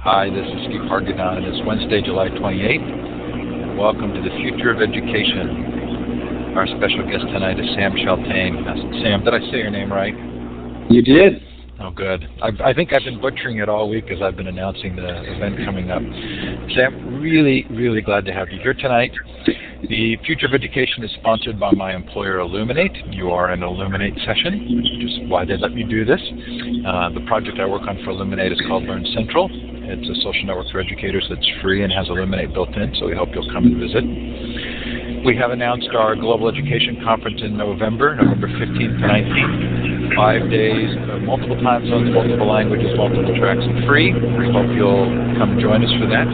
Hi, this is Steve Hargadon, and it's Wednesday, July 28th, and welcome to the Future of Education. Our special guest tonight is Sam Chaltain. Sam, did I say your name right? You did. Oh, good. I think I've been butchering it all week as I've been announcing the event coming up. Sam, really glad to have you here tonight. The Future of Education is sponsored by my employer, Illuminate. You are in an Illuminate session, which is why they let me do this. The project I work on for Illuminate is called Learncentral. It's a social network for educators that's free and has Illuminate built in, so we hope you'll come and visit. We have announced our Global Education Conference in November 15th to 19th. 5 days, multiple time zones, multiple languages, multiple tracks, and free. We hope you'll come join us for that.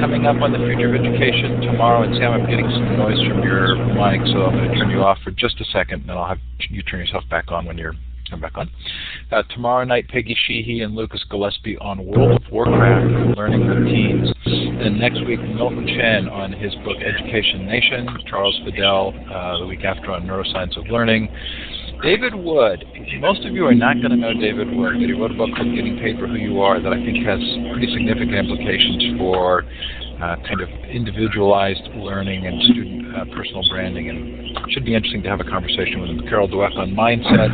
Coming up on the Future of Education tomorrow, and Sam, I'm getting some noise from your mic, so I'm going to turn you off for just a second, and then I'll have you turn yourself back on when you're back on. Tomorrow night, Peggy Sheehy and Lucas Gillespie on World of Warcraft, Learning with Teens. And next week, Milton Chen on his book Education Nation, Charles Fidel the week after on Neuroscience of Learning. David Wood. Most of you are not going to know David Wood, but he wrote a book called Getting Paid for Who You Are that I think has pretty significant implications for kind of individualized learning and student personal branding, and it should be interesting to have a conversation with him. Carol Dweck on mindset,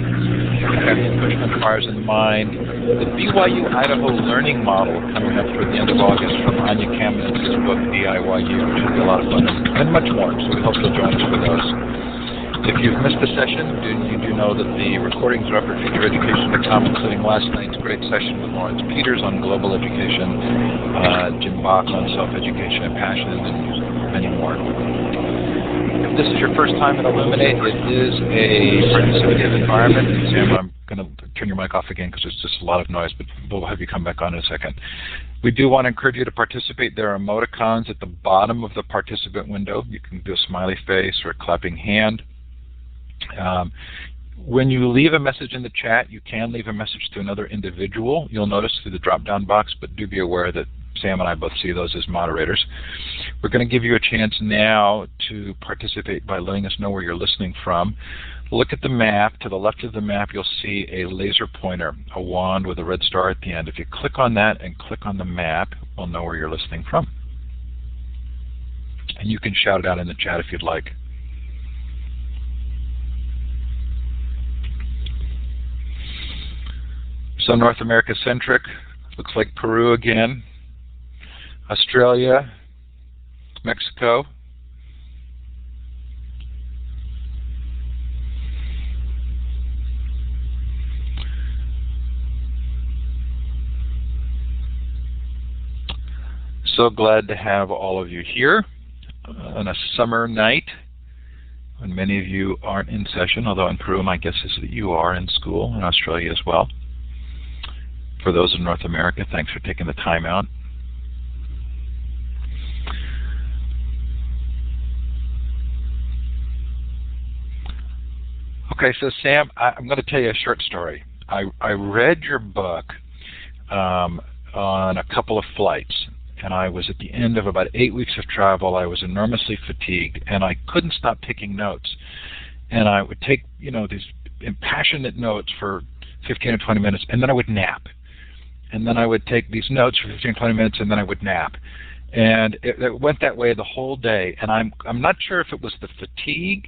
pushing fires in the mind, the BYU Idaho learning model coming up toward the end of August from Anya Kamenetz's book DIYU, which should be a lot of fun, and much more, so we hope you'll join us for those. If you've missed the session, you do know that the recordings are up at futureeducation.com, including last night's great session with Lawrence Peters on global education, Jim Bach on self-education and passion, and many more. If this is your first time at Illuminate, it is a participative environment. Sam, I'm going to turn your mic off again because there's just a lot of noise, but we'll have you come back on in a second. We do want to encourage you to participate. There are emoticons at the bottom of the participant window. You can do a smiley face or a clapping hand. When you leave a message in the chat, you can leave a message to another individual. You'll notice through the drop-down box, but do be aware that Sam and I both see those as moderators. We're going to give you a chance now to participate by letting us know where you're listening from. Look at the map. To the left of the map, you'll see a laser pointer, a wand with a red star at the end. If you click on that and click on the map, we'll know where you're listening from. And you can shout it out in the chat if you'd like. So North America centric, looks like Peru again, Australia, Mexico, so glad to have all of you here on a summer night when many of you aren't in session, although in Peru my guess is that you are in school, in Australia as well. For those in North America, thanks for taking the time out. Okay, so Sam, I'm going to tell you a short story. I read your book on a couple of flights, and I was at the end of about 8 weeks of travel. I was enormously fatigued, and I couldn't stop taking notes. And I would take, these impassionate notes for 15 or 20 minutes, and then I would nap. And then I would take these notes for 15 or 20 minutes, and then I would nap. And it went that way the whole day. And I'm not sure if it was the fatigue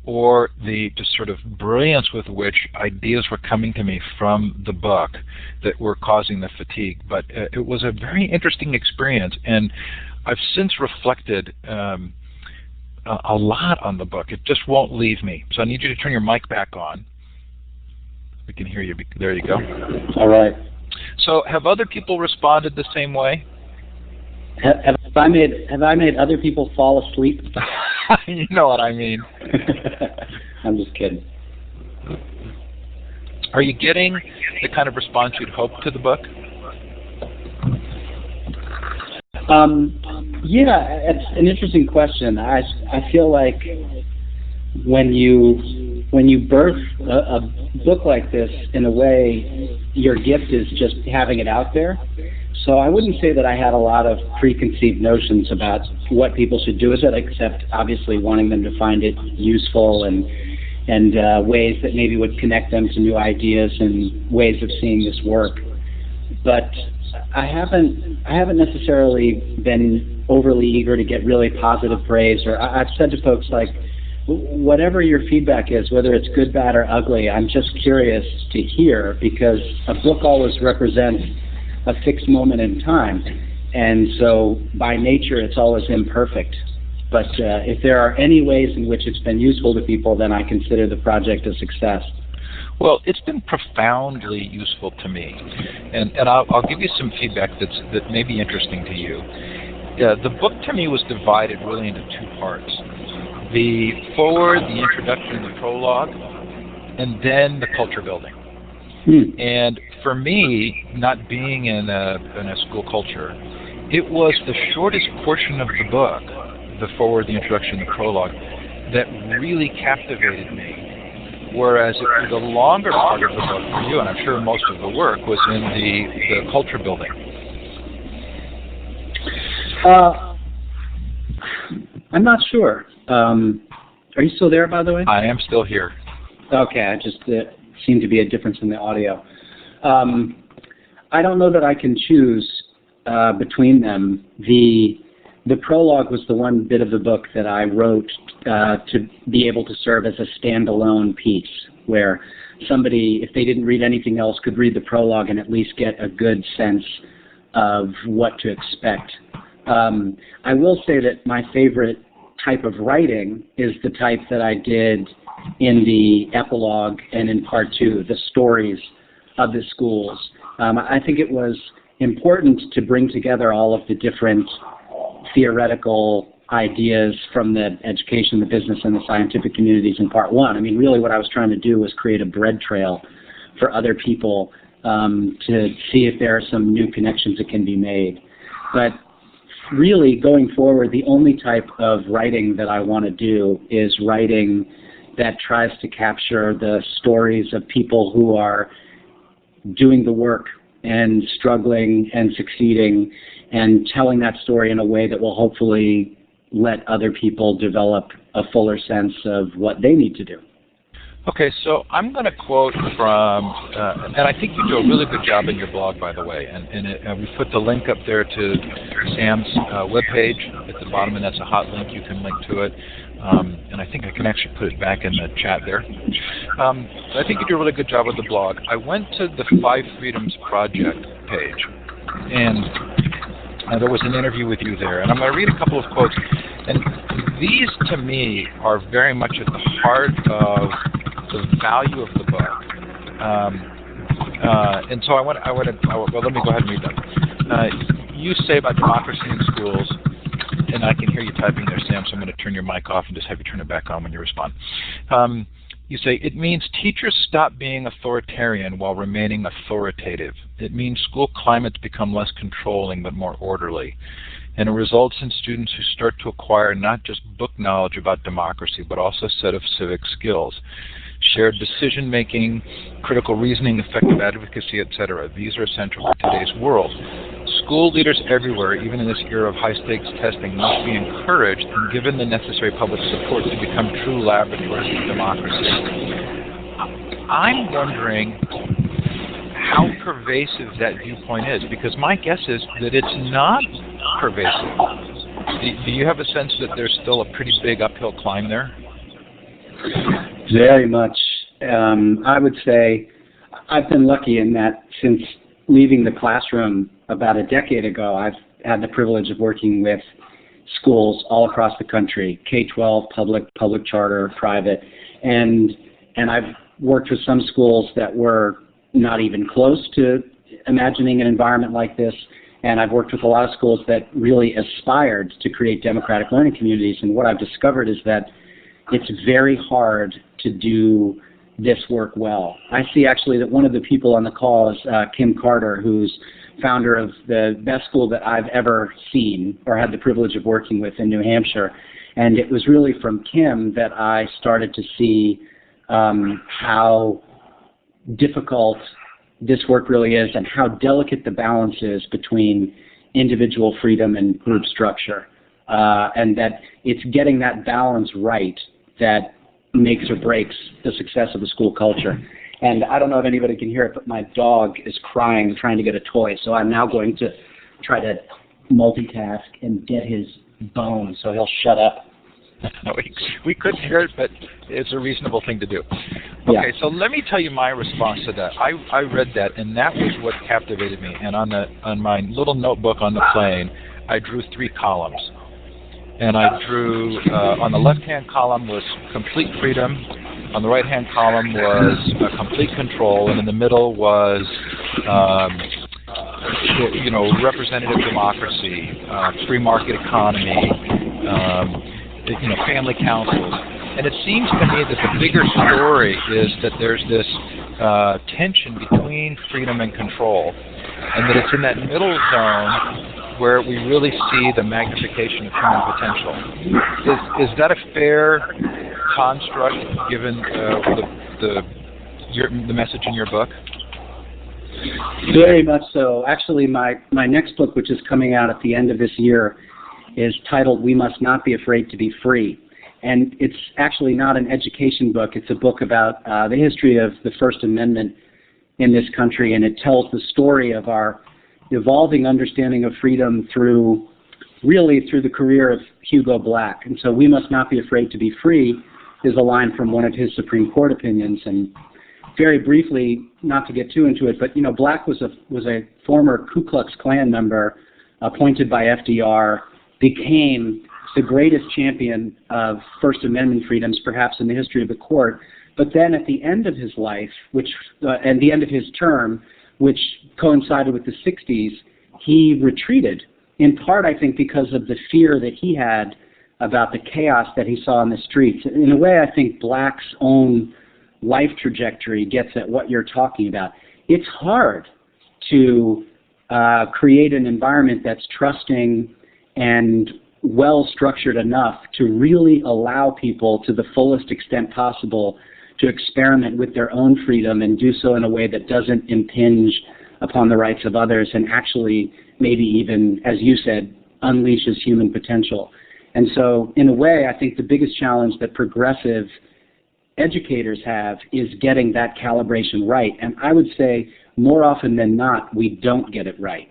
or the just sort of brilliance with which ideas were coming to me from the book that were causing the fatigue. But it was a very interesting experience. And I've since reflected a lot on the book. It just won't leave me. So I need you to turn your mic back on. We can hear you. There you go. All right. So have other people responded the same way? Have I made other people fall asleep? You know what I mean. I'm just kidding. Are you getting the kind of response you'd hope to the book? Yeah, it's an interesting question. I feel like when you birth a book like this, in a way, your gift is just having it out there. So I wouldn't say that I had a lot of preconceived notions about what people should do with it, except obviously wanting them to find it useful and ways that maybe would connect them to new ideas and ways of seeing this work. But I haven't necessarily been overly eager to get really positive praise, or I've said to folks like, whatever your feedback is, whether it's good, bad, or ugly, I'm just curious to hear, because a book always represents a fixed moment in time, and so by nature it's always imperfect. But if there are any ways in which it's been useful to people, then I consider the project a success. Well, it's been profoundly useful to me, and I'll give you some feedback that may be interesting to you. The book to me was divided really into two parts: the foreword, the introduction, the prologue, and then the culture building. And for me, not being in a school culture, it was the shortest portion of the book, the foreword, the introduction, the prologue, that really captivated me. Whereas the longer part of the book for you, and I'm sure most of the work, was in the culture building. I'm not sure. Are you still there, by the way? I am still here. Okay, I just seemed to be a difference in the audio. I don't know that I can choose between them. The prologue was the one bit of the book that I wrote to be able to serve as a standalone piece, where somebody, if they didn't read anything else, could read the prologue and at least get a good sense of what to expect. I will say that my favorite type of writing is the type that I did in the epilogue and in part two, the stories of the schools. I think it was important to bring together all of the different theoretical ideas from the education, the business, and the scientific communities in part one. I mean, really what I was trying to do was create a bread trail for other people to see if there are some new connections that can be made. But really, going forward, the only type of writing that I want to do is writing that tries to capture the stories of people who are doing the work and struggling and succeeding, and telling that story in a way that will hopefully let other people develop a fuller sense of what they need to do. Okay, so I'm going to quote from, and I think you do a really good job in your blog, by the way, and we put the link up there to Sam's webpage at the bottom, and that's a hot link. You can link to it, and I think I can actually put it back in the chat there. I think you do a really good job with the blog. I went to the Five Freedoms Project page, and there was an interview with you there, and I'm going to read a couple of quotes, and these to me are very much at the heart of the value of the book, and so well, let me go ahead and read them. You say about democracy in schools, and I can hear you typing there, Sam, so I'm going to turn your mic off and just have you turn it back on when you respond. You say, it means teachers stop being authoritarian while remaining authoritative. It means school climates become less controlling but more orderly. And it results in students who start to acquire not just book knowledge about democracy, but also a set of civic skills. Shared decision-making, critical reasoning, effective advocacy, etc. These are essential for today's world. School leaders everywhere, even in this era of high-stakes testing, must be encouraged and given the necessary public support to become true laboratories of democracy. I'm wondering how pervasive that viewpoint is, because my guess is that it's not pervasive. Do you have a sense that there's still a pretty big uphill climb there? Very much. I would say I've been lucky in that since leaving the classroom about a decade ago, I've had the privilege of working with schools all across the country, K-12, public charter, private, and I've worked with some schools that were not even close to imagining an environment like this, and I've worked with a lot of schools that really aspired to create democratic learning communities, and what I've discovered is that it's very hard to do this work well. I see actually that one of the people on the call is Kim Carter, who's founder of the best school that I've ever seen or had the privilege of working with in New Hampshire. And it was really from Kim that I started to see how difficult this work really is and how delicate the balance is between individual freedom and group structure. And that it's getting that balance right that makes or breaks the success of the school culture. And I don't know if anybody can hear it, but my dog is crying, trying to get a toy. So I'm now going to try to multitask and get his bone so he'll shut up. We couldn't hear it, but it's a reasonable thing to do. Yeah. Okay, so let me tell you my response to that. I read that, and that was what captivated me. And on my little notebook on the plane, I drew 3 columns. And I drew, on the left-hand column was complete freedom, on the right-hand column was complete control, and in the middle was, representative democracy, free market economy, family councils. And it seems to me that the bigger story is that there's this tension between freedom and control, and that it's in that middle zone where we really see the magnification of human potential. Is that a fair construct given the message in your book? Very much so. Actually, my next book, which is coming out at the end of this year, is titled "We Must Not Be Afraid to Be Free." And it's actually not an education book. It's a book about the history of the First Amendment in this country, and it tells the story of our evolving understanding of freedom through the career of Hugo Black. And so "We must not be afraid to be free" is a line from one of his Supreme Court opinions. And very briefly, not to get too into it, but Black was a former Ku Klux Klan member appointed by FDR, became the greatest champion of First Amendment freedoms perhaps in the history of the court. But then at the end of his life, and the end of his term, which coincided with the 60s, he retreated, in part, I think, because of the fear that he had about the chaos that he saw in the streets. In a way, I think Black's own life trajectory gets at what you're talking about. It's hard to create an environment that's trusting and well-structured enough to really allow people to the fullest extent possible to experiment with their own freedom and do so in a way that doesn't impinge upon the rights of others and actually maybe even, as you said, unleashes human potential. And so in a way, I think the biggest challenge that progressive educators have is getting that calibration right. And I would say more often than not, we don't get it right.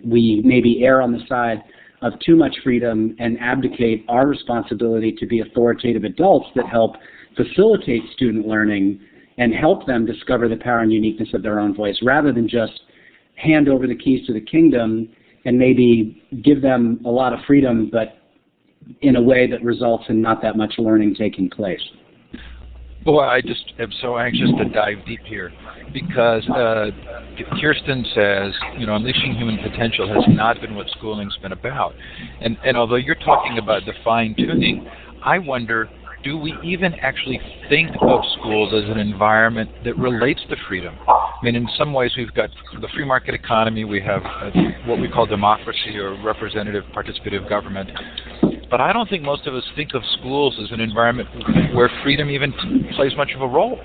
We maybe err on the side of too much freedom and abdicate our responsibility to be authoritative adults that help facilitate student learning and help them discover the power and uniqueness of their own voice, rather than just hand over the keys to the kingdom and maybe give them a lot of freedom, but in a way that results in not that much learning taking place. Boy, I just am so anxious to dive deep here because Kirsten says, unleashing human potential has not been what schooling's been about. And although you're talking about the fine-tuning, I wonder, do we even actually think of schools as an environment that relates to freedom? I mean, in some ways, we've got the free market economy, we have what we call democracy or representative participative government. But I don't think most of us think of schools as an environment where freedom even plays much of a role.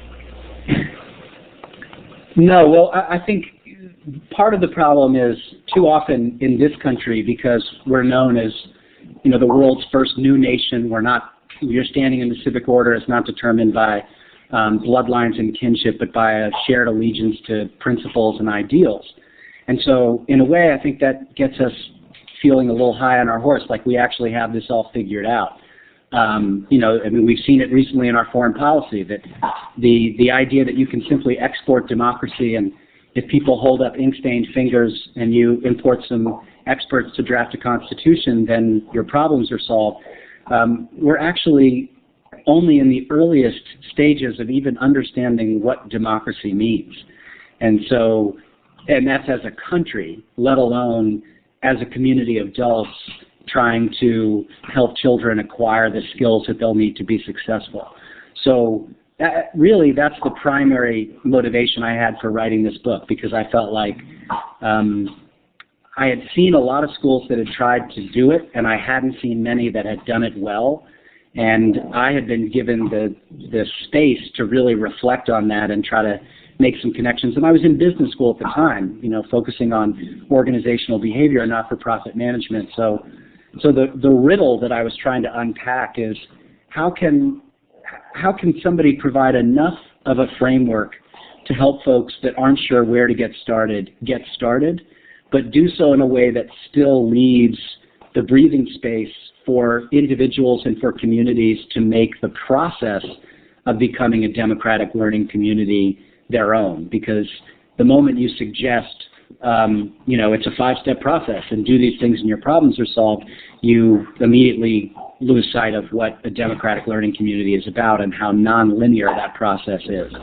No, well, I think part of the problem is too often in this country, because we're known as, the world's first new nation, your standing in the civic order is not determined by bloodlines and kinship, but by a shared allegiance to principles and ideals. And so, in a way, I think that gets us feeling a little high on our horse, like we actually have this all figured out. We've seen it recently in our foreign policy, that the idea that you can simply export democracy, and if people hold up ink-stained fingers and you import some experts to draft a constitution, then your problems are solved. We're actually only in the earliest stages of even understanding what democracy means. And that's as a country, let alone as a community of adults trying to help children acquire the skills that they'll need to be successful. So really, that's the primary motivation I had for writing this book, because I felt like I had seen a lot of schools that had tried to do it, and I hadn't seen many that had done it well. And I had been given the space to really reflect on that and try to make some connections. And I was in business school at the time, focusing on organizational behavior and not-for-profit management. So the riddle that I was trying to unpack is how can somebody provide enough of a framework to help folks that aren't sure where to get started, but do so in a way that still leaves the breathing space for individuals and for communities to make the process of becoming a democratic learning community their own. Because the moment you suggest, it's a 5-step process and do these things and your problems are solved, you immediately lose sight of what a democratic learning community is about and how non-linear that process is.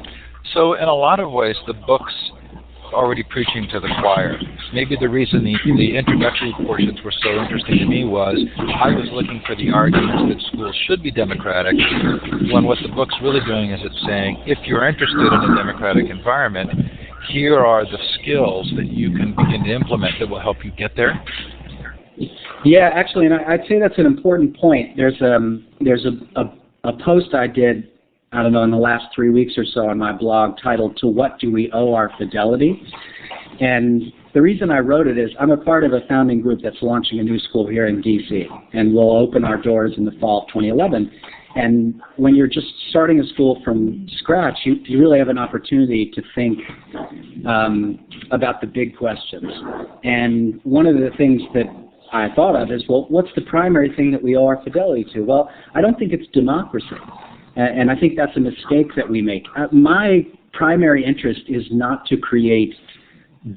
So in a lot of ways, the book's already preaching to the choir. Maybe the reason the introductory portions were so interesting to me was I was looking for the arguments that schools should be democratic, when what the book's really doing is it's saying, if you're interested in a democratic environment, here are the skills that you can begin to implement that will help you get there. Yeah, actually, and I'd say that's an important point. There's a post I did, I don't know, in the last 3 weeks or so on my blog titled, "To What Do We Owe Our Fidelity?" And the reason I wrote it is I'm a part of a founding group that's launching a new school here in D.C., and we'll open our doors in the fall of 2011. And when you're just starting a school from scratch, you really have an opportunity to think about the big questions. And one of the things that I thought of is, well, what's the primary thing that we owe our fidelity to? Well, I don't think it's democracy. And I think that's a mistake that we make. My primary interest is not to create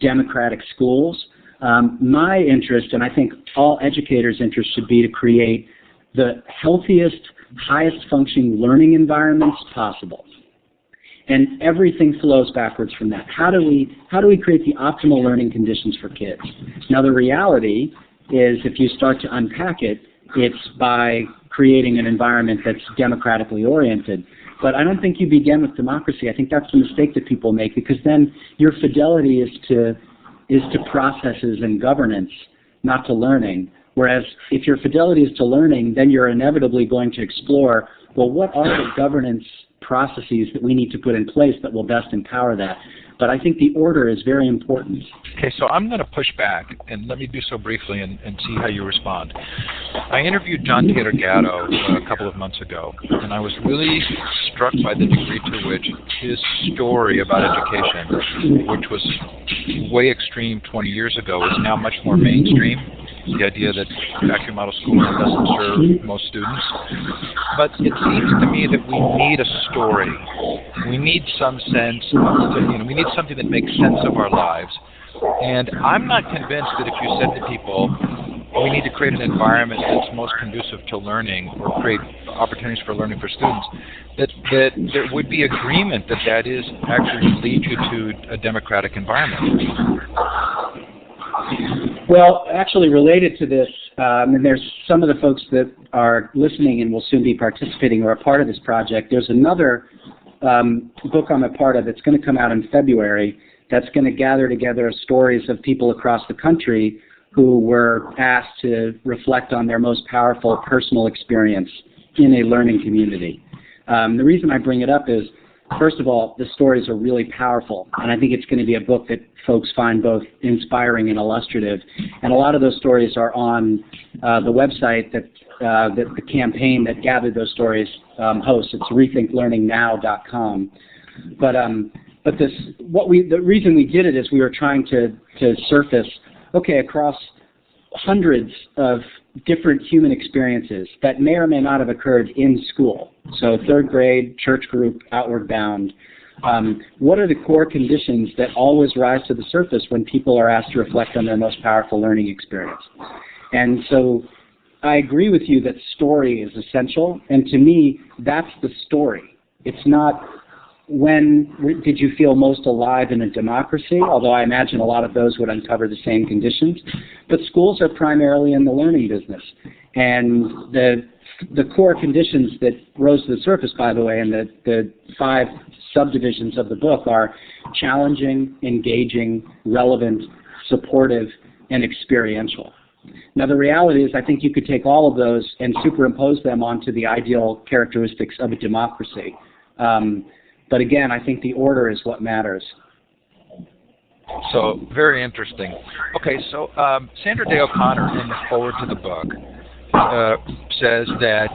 democratic schools. My interest, and I think all educators' interest, should be to create the healthiest, highest functioning learning environments possible. And everything flows backwards from that. How do we create the optimal learning conditions for kids? Now, the reality is, if you start to unpack it, it's by creating an environment that's democratically oriented. But I don't think you begin with democracy. I think that's the mistake that people make, because then your fidelity is to processes and governance, not to learning. Whereas if your fidelity is to learning, then you're inevitably going to explore, well, what are the governance processes that we need to put in place that will best empower that? But I think the order is very important. Okay, so I'm going to push back, and let me do so briefly and see how you respond. I interviewed John Taylor Gatto a couple of months ago, and I was really struck by the degree to which his story about education, which was way extreme 20 years ago, is now much more mainstream. The idea that factory model schooling doesn't serve most students. But it seems to me that we need a story. We need some sense of, we need something that makes sense of our lives. And I'm not convinced that if you said to people, we need to create an environment that's most conducive to learning or create opportunities for learning for students, that there would be agreement that that is actually lead you to a democratic environment. Well, actually related to this, and there's some of the folks that are listening and will soon be participating or are part of this project, there's another book I'm a part of that's going to come out in February that's going to gather together stories of people across the country who were asked to reflect on their most powerful personal experience in a learning community. The reason I bring it up is, first of all, the stories are really powerful, and I think it's going to be a book that folks find both inspiring and illustrative. And a lot of those stories are on the website that the campaign that gathered those stories hosts. It's rethinklearningnow.com. But the reason we did it is we were trying to surface, okay, across hundreds of different human experiences that may or may not have occurred in school. So third grade, church group, outward bound. What are the core conditions that always rise to the surface when people are asked to reflect on their most powerful learning experience? And so I agree with you that story is essential, and to me, that's the story. It's not when did you feel most alive in a democracy, although I imagine a lot of those would uncover the same conditions. But schools are primarily in the learning business. And the core conditions that rose to the surface, by the way, and the 5 subdivisions of the book are challenging, engaging, relevant, supportive, and experiential. Now, the reality is I think you could take all of those and superimpose them onto the ideal characteristics of a democracy. But again, I think the order is what matters. So, very interesting. Okay, so Sandra Day O'Connor, in the foreword to the book, says that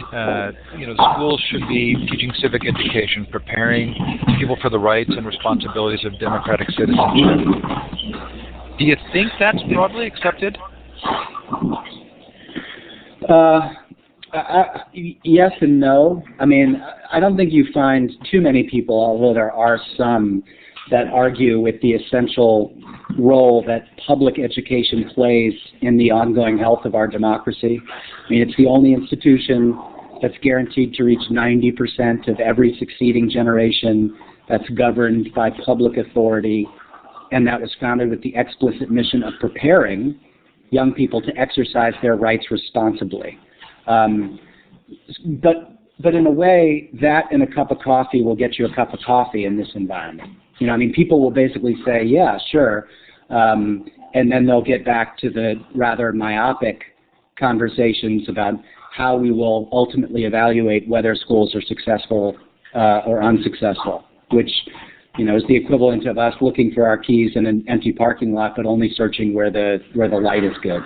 schools should be teaching civic education, preparing people for the rights and responsibilities of democratic citizenship. Do you think that's broadly accepted? Yes and no. I mean, I don't think you find too many people, although there are some, that argue with the essential role that public education plays in the ongoing health of our democracy. I mean, it's the only institution that's guaranteed to reach 90% of every succeeding generation, that's governed by public authority, and that was founded with the explicit mission of preparing young people to exercise their rights responsibly. But in a way, that and a cup of coffee will get you a cup of coffee in this environment. I mean, people will basically say, yeah, sure, and then they'll get back to the rather myopic conversations about how we will ultimately evaluate whether schools are successful or unsuccessful, which is the equivalent of us looking for our keys in an empty parking lot, but only searching where the light is good.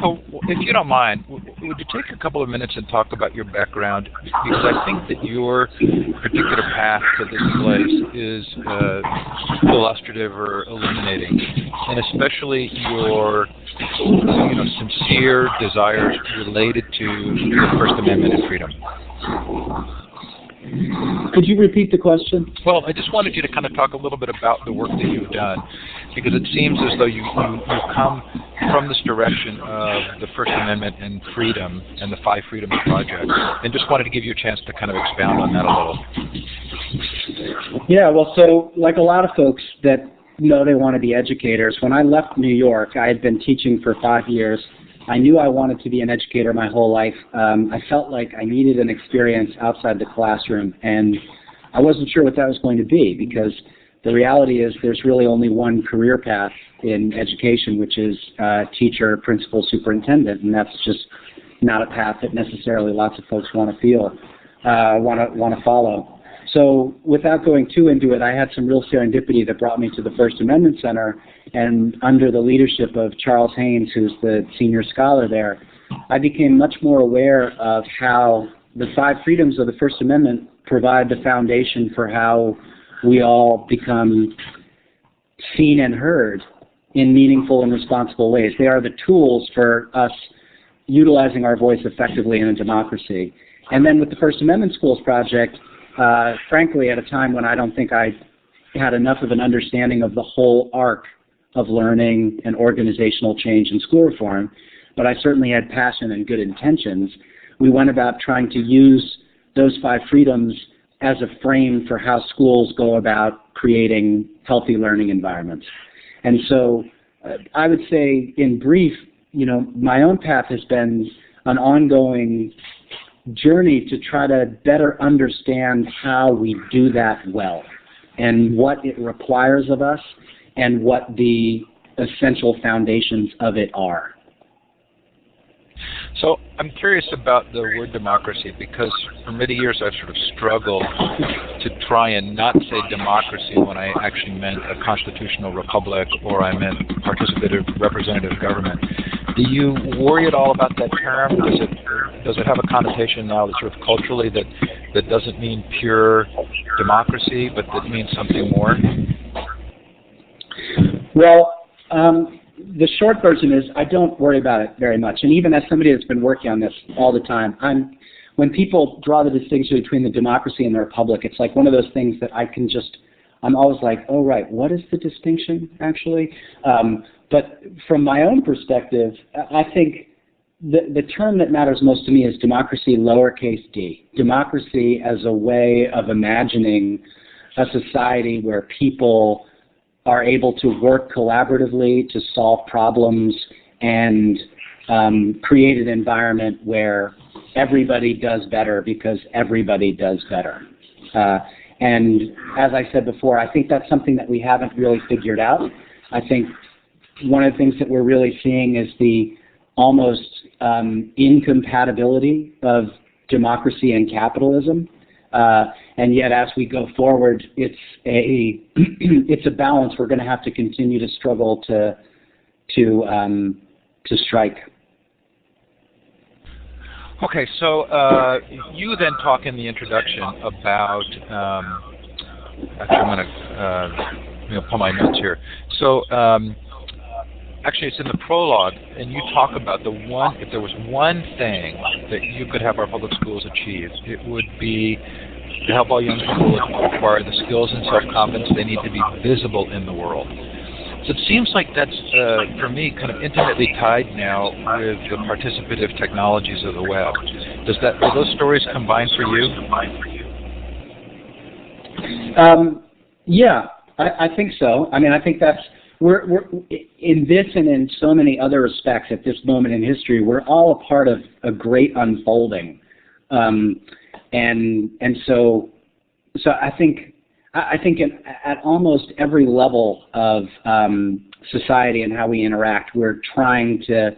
So, if you don't mind, would you take a couple of minutes and talk about your background? Because I think that your particular path to this place is illustrative or illuminating, and especially your sincere desires related to the First Amendment and freedom. Could you repeat the question? Well, I just wanted you to kind of talk a little bit about the work that you've done, because it seems as though you've come from this direction of the First Amendment and freedom and the Five Freedoms Project, and just wanted to give you a chance to kind of expound on that a little. Yeah, well, so like a lot of folks that know they want to be educators, when I left New York, I had been teaching for 5 years. I knew I wanted to be an educator my whole life. I felt like I needed an experience outside the classroom, and I wasn't sure what that was going to be, because the reality is there's really only one career path in education, which is teacher, principal, superintendent, and that's just not a path that necessarily lots of folks want to follow. So without going too into it, I had some real serendipity that brought me to the First Amendment Center, and under the leadership of Charles Haynes, who's the senior scholar there, I became much more aware of how the five freedoms of the First Amendment provide the foundation for how we all become seen and heard in meaningful and responsible ways. They are the tools for us utilizing our voice effectively in a democracy. And then with the First Amendment Schools Project, frankly, at a time when I don't think I had enough of an understanding of the whole arc of learning and organizational change and school reform, but I certainly had passion and good intentions, we went about trying to use those five freedoms as a frame for how schools go about creating healthy learning environments. And so I would say, in brief, my own path has been an ongoing journey to try to better understand how we do that well and what it requires of us and what the essential foundations of it are. So I'm curious about the word democracy, because for many years I've sort of struggled to try and not say democracy when I actually meant a constitutional republic or I meant participative representative government. Do you worry at all about that term? Does it have a connotation now that sort of culturally that doesn't mean pure democracy, but that means something more? Well, the short version is I don't worry about it very much. And even as somebody that's been working on this all the time, when people draw the distinction between the democracy and the republic, it's like one of those things that I'm always like, oh, right, what is the distinction, actually? But from my own perspective, I think the term that matters most to me is democracy, lowercase d. Democracy as a way of imagining a society where people are able to work collaboratively to solve problems and create an environment where everybody does better because everybody does better. And as I said before, I think that's something that we haven't really figured out. I think one of the things that we're really seeing is the almost incompatibility of democracy and capitalism. And yet, as we go forward, it's a balance we're going to have to continue to struggle to strike. Okay, so you then talk in the introduction about. Actually, I'm going to pull my notes here. So. Actually, it's in the prologue, and you talk about if there was one thing that you could have our public schools achieve, it would be to help all young people acquire the skills and self-confidence they need to be visible in the world. So it seems like that's, for me, kind of intimately tied now with the participative technologies of the web. Do those stories combine for you? Yeah, I think so. I mean, I think that's we're in this and in so many other respects at this moment in history, we're all a part of a great unfolding, and so I think at almost every level of society and how we interact, we're trying to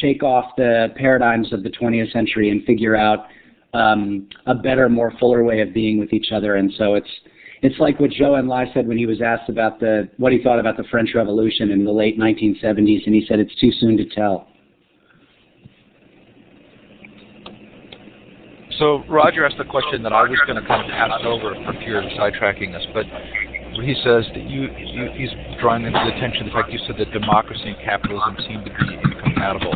shake off the paradigms of the 20th century and figure out a better, more fuller way of being with each other. And so it's like what Zhou Enlai said when he was asked about what he thought about the French Revolution in the late 1970s, and he said it's too soon to tell. So Roger asked the question that I was going to kind of pass over for fear of sidetracking us, but he says that he's drawing into the attention the fact you said that democracy and capitalism seem to be incompatible.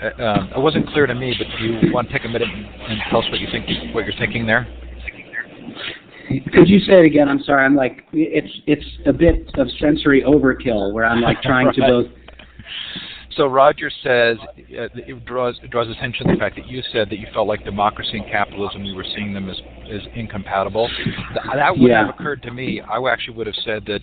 It wasn't clear to me, but do you want to take a minute and tell us what you're thinking there? Could you say it again? I'm sorry. I'm like, it's a bit of sensory overkill where I'm like trying to both. So Roger says it draws attention to the fact that you said that you felt like democracy and capitalism, you were seeing them as incompatible. That wouldn't have occurred to me. I actually would have said that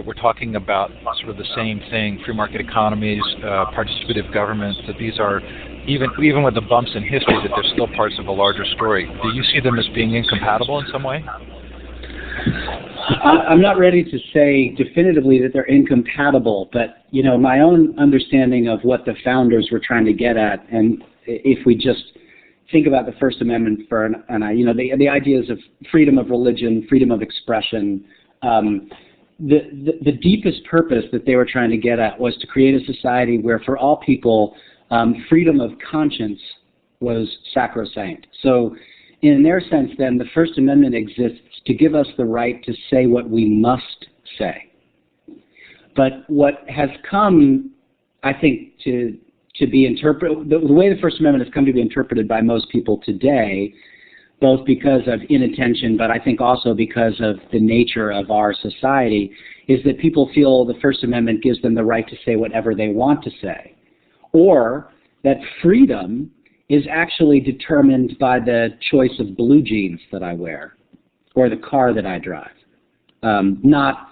we're talking about sort of the same thing: free market economies, participative governments. That these are even with the bumps in history, that they're still parts of a larger story. Do you see them as being incompatible in some way? I'm not ready to say definitively that they're incompatible, but my own understanding of what the founders were trying to get at, and if we just think about the First Amendment the ideas of freedom of religion, freedom of expression, the deepest purpose that they were trying to get at was to create a society where, for all people, freedom of conscience was sacrosanct. So, in their sense, then, the First Amendment exists to give us the right to say what we must say. But what has come, I think, to be interpreted, the way the First Amendment has come to be interpreted by most people today, both because of inattention, but I think also because of the nature of our society, is that people feel the First Amendment gives them the right to say whatever they want to say, or that freedom is actually determined by the choice of blue jeans that I wear or the car that I drive, not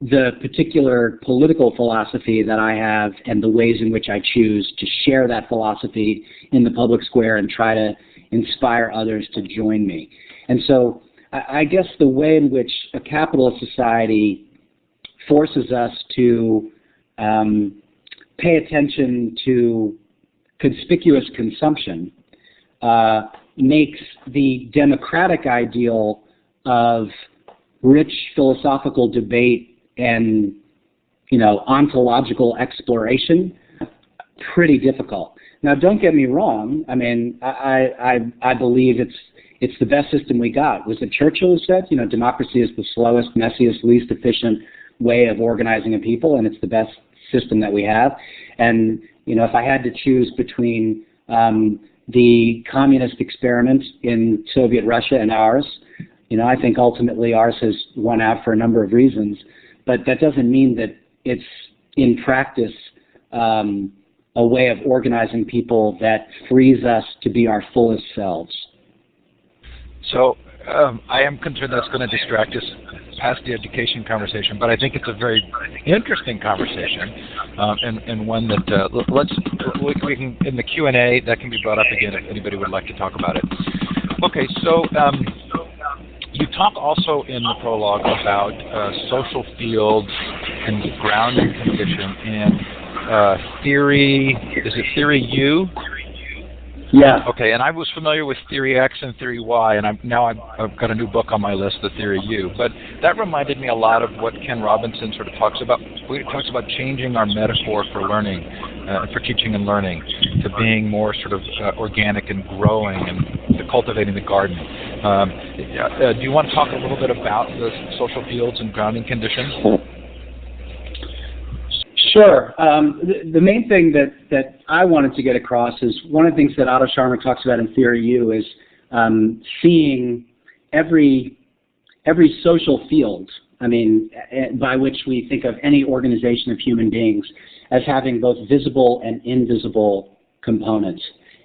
the particular political philosophy that I have and the ways in which I choose to share that philosophy in the public square and try to inspire others to join me. And so I guess the way in which a capitalist society forces us to pay attention to conspicuous consumption makes the democratic ideal of rich philosophical debate and ontological exploration pretty difficult. Now, don't get me wrong. I mean, I believe it's the best system we got. Was it Churchill who said, democracy is the slowest, messiest, least efficient way of organizing a people, and it's the best system that we have. And if I had to choose between the communist experiment in Soviet Russia and ours, I think ultimately ours has won out for a number of reasons. But that doesn't mean that it's, in practice, a way of organizing people that frees us to be our fullest selves. So I am concerned that's going to distract us past the education conversation, but I think it's a very interesting conversation, and one that we can, in the Q&A, that can be brought up again if anybody would like to talk about it. Okay, so you talk also in the prologue about social fields and grounding condition and theory. Is it theory U? Yeah. Okay, and I was familiar with Theory X and Theory Y, and I've got a new book on my list, the Theory U. But that reminded me a lot of what Ken Robinson sort of talks about. He talks about changing our metaphor for learning, for teaching and learning. to being more sort of organic and growing and cultivating the garden. Do you want to talk a little bit about the social fields and grounding conditions? Sure. The main thing that I wanted to get across is one of the things that Otto Scharmer talks about in Theory U is seeing every social field, by which we think of any organization of human beings, as having both visible and invisible components.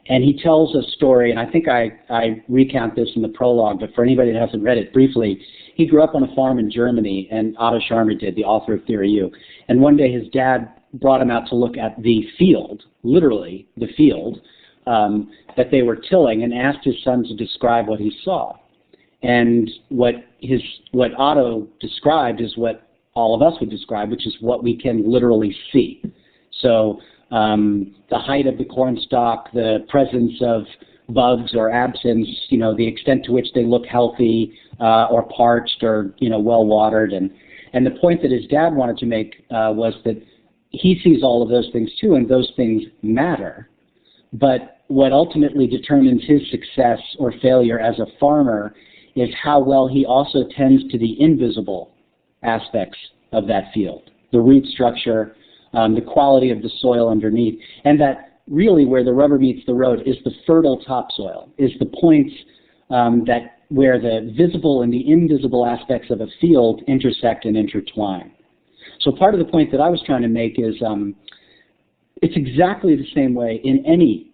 And he tells a story, and I think I recount this in the prologue, but for anybody that hasn't read it briefly, he grew up on a farm in Germany, and Otto Scharmer did, the author of Theory U. And one day his dad brought him out to look at the field, literally the field, that they were tilling, and asked his son to describe what he saw. And what Otto described is what all of us would describe, which is what we can literally see. So the height of the corn stalk, the presence of bugs or absence, the extent to which they look healthy or parched or well watered, and the point that his dad wanted to make was that he sees all of those things too, and those things matter. But what ultimately determines his success or failure as a farmer is how well he also tends to the invisible aspects of that field, the root structure, the quality of the soil underneath, and that really where the rubber meets the road is the fertile topsoil, is the points where the visible and the invisible aspects of a field intersect and intertwine. So part of the point that I was trying to make is it's exactly the same way in any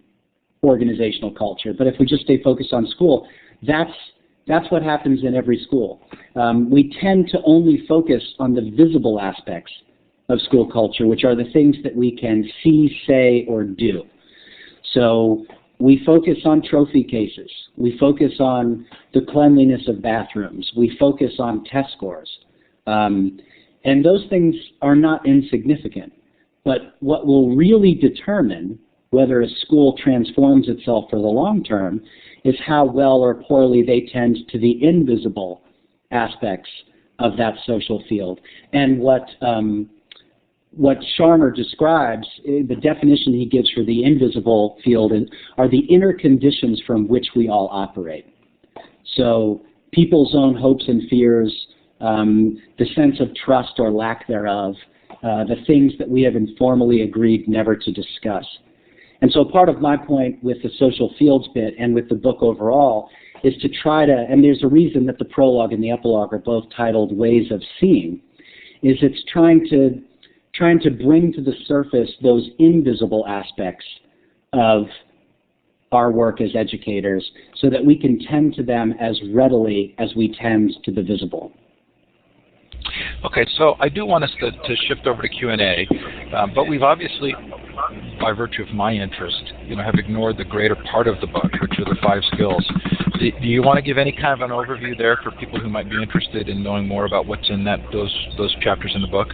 organizational culture, but if we just stay focused on school, that's what happens in every school. We tend to only focus on the visible aspects of school culture, which are the things that we can see, say, or do. So we focus on trophy cases. We focus on the cleanliness of bathrooms. We focus on test scores. And those things are not insignificant. But what will really determine whether a school transforms itself for the long term is how well or poorly they tend to the invisible aspects of that social field. And what Scharmer describes, the definition he gives for the invisible field are the inner conditions from which we all operate. So people's own hopes and fears, the sense of trust or lack thereof, the things that we have informally agreed never to discuss. And so part of my point with the social fields bit and with the book overall is to try to, and there's a reason that the prologue and the epilogue are both titled Ways of Seeing, is it's trying to bring to the surface those invisible aspects of our work as educators so that we can tend to them as readily as we tend to the visible. Okay, so I do want us to shift over to Q&A, but we've obviously, by virtue of my interest, have ignored the greater part of the book, which are the 5 skills. Do you want to give any kind of an overview there for people who might be interested in knowing more about what's in those chapters in the book?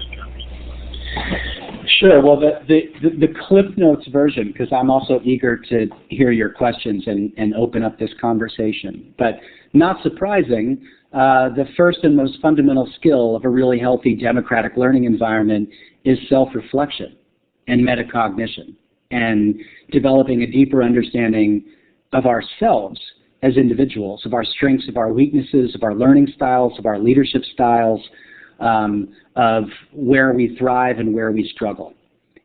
Sure. Well, the Cliff Notes version, because I'm also eager to hear your questions and open up this conversation. But not surprising, the first and most fundamental skill of a really healthy democratic learning environment is self-reflection and metacognition and developing a deeper understanding of ourselves as individuals, of our strengths, of our weaknesses, of our learning styles, of our leadership styles, of where we thrive and where we struggle.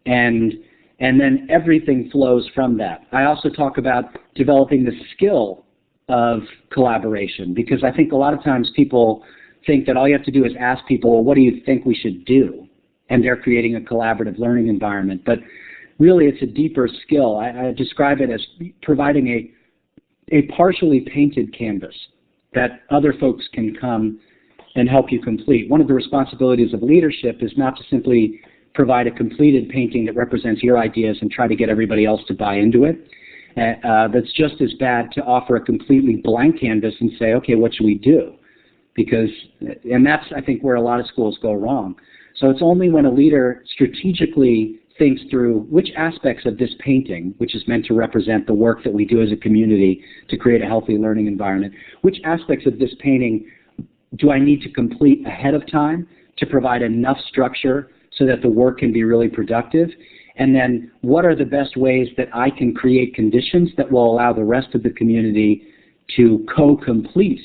And then everything flows from that. I also talk about developing the skill of collaboration, because I think a lot of times people think that all you have to do is ask people, well, what do you think we should do? And they're creating a collaborative learning environment. But really it's a deeper skill. I describe it as providing a partially painted canvas that other folks can come and help you complete. One of the responsibilities of leadership is not to simply provide a completed painting that represents your ideas and try to get everybody else to buy into it. That's just as bad to offer a completely blank canvas and say, okay, what should we do? And that's, I think, where a lot of schools go wrong. So it's only when a leader strategically thinks through which aspects of this painting, which is meant to represent the work that we do as a community to create a healthy learning environment, which aspects of this painting do I need to complete ahead of time to provide enough structure so that the work can be really productive? And then what are the best ways that I can create conditions that will allow the rest of the community to co-complete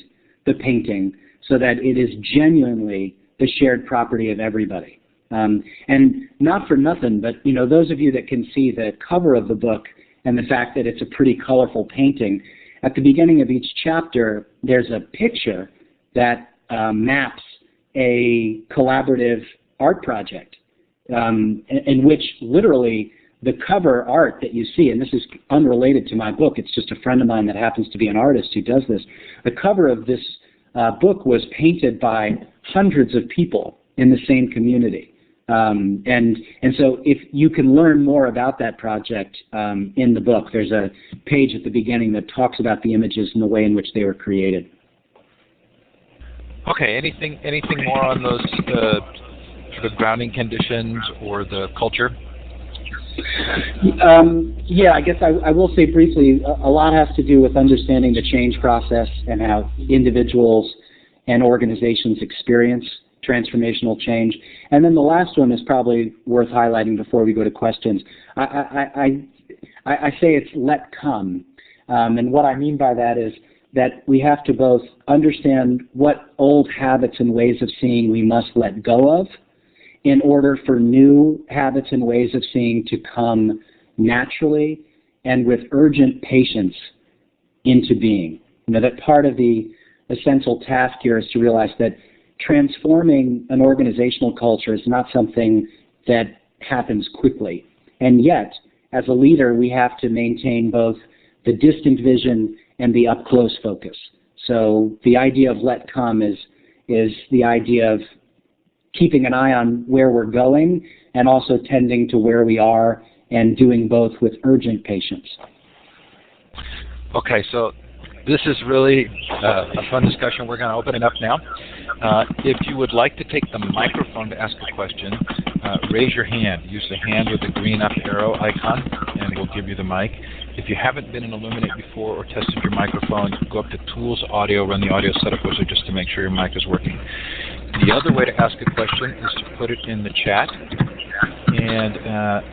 the painting so that it is genuinely the shared property of everybody. And not for nothing, but those of you that can see the cover of the book and the fact that it's a pretty colorful painting, at the beginning of each chapter, there's a picture that maps a collaborative art project in which literally the cover art that you see, and this is unrelated to my book, it's just a friend of mine that happens to be an artist who does this. The cover of this book was painted by hundreds of people in the same community. And so if you can learn more about that project in the book, there's a page at the beginning that talks about the images and the way in which they were created. Okay, anything more on those, the grounding conditions or the culture? Yeah, I guess I will say briefly, a lot has to do with understanding the change process and how individuals and organizations experience transformational change. And then the last one is probably worth highlighting before we go to questions. I say it's let come. And what I mean by that is that we have to both understand what old habits and ways of seeing we must let go of in order for new habits and ways of seeing to come naturally and with urgent patience into being. That part of the essential task here is to realize that transforming an organizational culture is not something that happens quickly. And yet, as a leader, we have to maintain both the distant vision and the up-close focus. So the idea of let come is the idea of keeping an eye on where we're going and also tending to where we are and doing both with urgent patience. Okay, so this is really a fun discussion. We're going to open it up now. If you would like to take the microphone to ask a question, raise your hand. Use the hand with the green up arrow icon, and we'll give you the mic. If you haven't been in Illuminate before or tested your microphone, go up to Tools, Audio, run the audio setup wizard just to make sure your mic is working. The other way to ask a question is to put it in the chat. And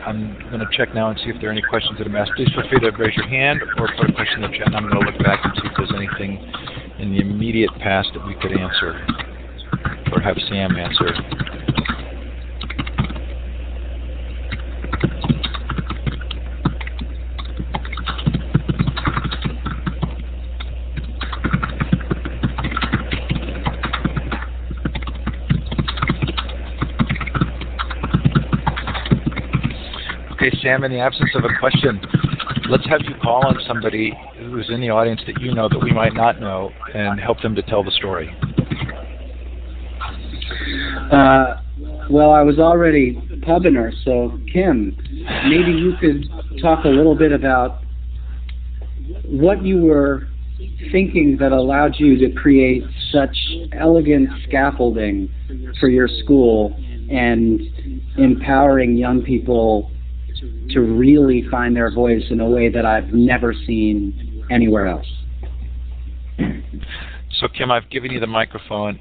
I'm going to check now and see if there are any questions that I'm asked. Please feel free to raise your hand or put a question in the chat, and I'm going to look back and see if there's anything in the immediate past that we could answer or have Sam answer. Okay, Sam, in the absence of a question, let's have you call on somebody who's in the audience that you know that we might not know and help them to tell the story. Well, I was already pubbing her, so Kim, maybe you could talk a little bit about what you were thinking that allowed you to create such elegant scaffolding for your school and empowering young people to really find their voice in a way that I've never seen anywhere else. So, Kim, I've given you the microphone.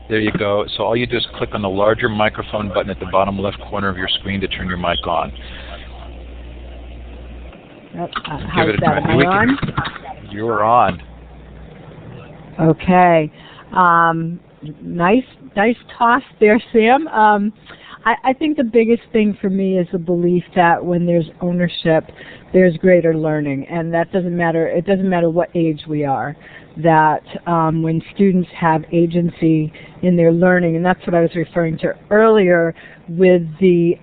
There you go. So all you do is click on the larger microphone button at the bottom left corner of your screen to turn your mic on. How's that? Am I on? You're on. Okay. Nice toss there, Sam. I think the biggest thing for me is the belief that when there's ownership, there's greater learning, and that doesn't matter. It doesn't matter what age we are. That when students have agency in their learning, and that's what I was referring to earlier with the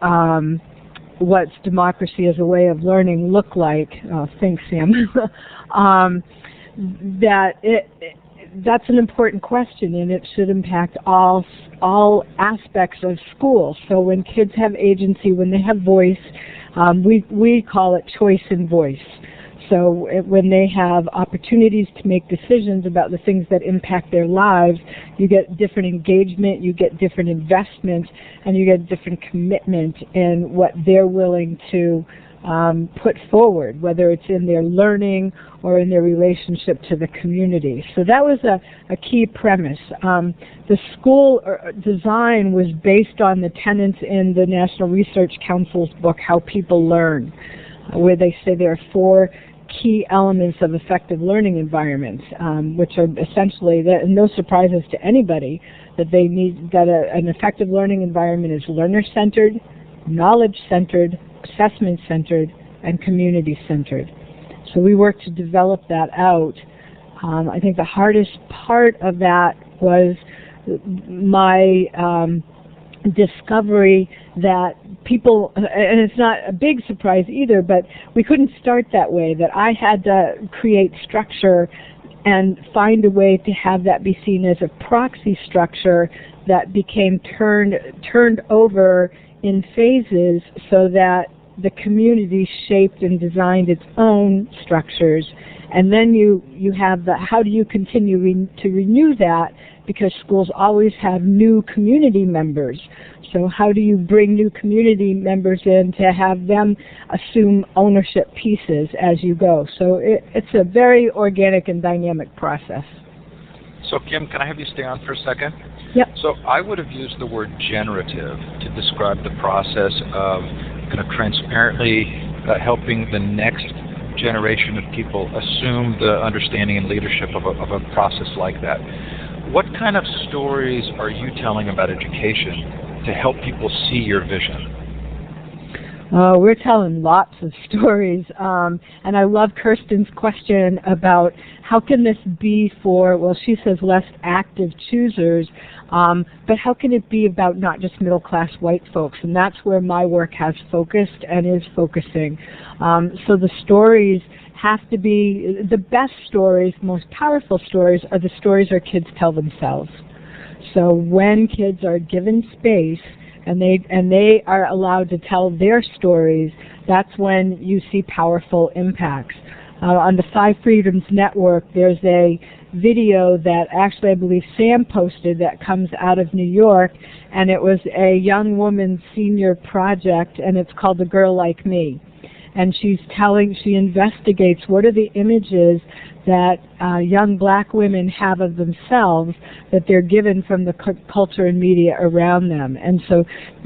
what's democracy as a way of learning look like. Thanks, Sam. That's an important question, and it should impact all aspects of school. So when kids have agency, when they have voice, we call it choice and voice. So when they have opportunities to make decisions about the things that impact their lives, you get different engagement, you get different investment, and you get different commitment in what they're willing to put forward, whether it's in their learning or in their relationship to the community. So that was a key premise. The school design was based on the tenets in the National Research Council's book, How People Learn, where they say there are 4 key elements of effective learning environments, which are essentially, no surprises to anybody, that they need, that an effective learning environment is learner-centered, knowledge-centered, assessment-centered, and community-centered. So we worked to develop that out. I think the hardest part of that was my discovery that people, and it's not a big surprise either, but we couldn't start that way, that I had to create structure and find a way to have that be seen as a proxy structure that became turned over in phases so that the community shaped and designed its own structures. And then you have the, how do you continue to renew that, because schools always have new community members. So how do you bring new community members in to have them assume ownership pieces as you go? So it's a very organic and dynamic process. So Kim, can I have you stay on for a second? Yep. So I would have used the word generative to describe the process of kind of transparently helping the next generation of people assume the understanding and leadership of a process like that. What kind of stories are you telling about education to help people see your vision? We're telling lots of stories, and I love Kirsten's question about how can this be for, well, she says less active choosers, but how can it be about not just middle-class white folks? And that's where my work has focused and is focusing. So the stories have to be, the best stories, most powerful stories are the stories our kids tell themselves. So when kids are given space and they are allowed to tell their stories, that's when you see powerful impacts. On the 5 Freedoms Network, there's a video that actually I believe Sam posted that comes out of New York, and it was a young woman's senior project, and it's called The Girl Like Me. And she investigates what are the images that young black women have of themselves that they're given from the culture and media around them. And so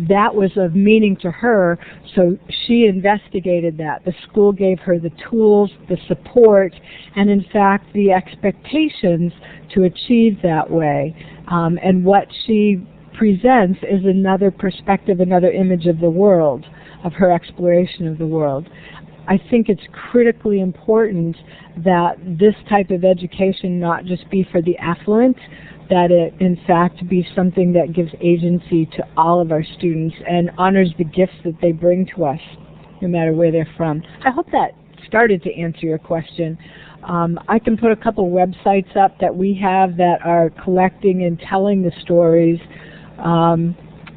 that was of meaning to her, so she investigated that. The school gave her the tools, the support, and in fact the expectations to achieve that way. And what she presents is another perspective, another image of the world, of her exploration of the world. I think it's critically important that this type of education not just be for the affluent, that it in fact be something that gives agency to all of our students and honors the gifts that they bring to us, no matter where they're from. I hope that started to answer your question. I can put a couple websites up that we have that are collecting and telling the stories.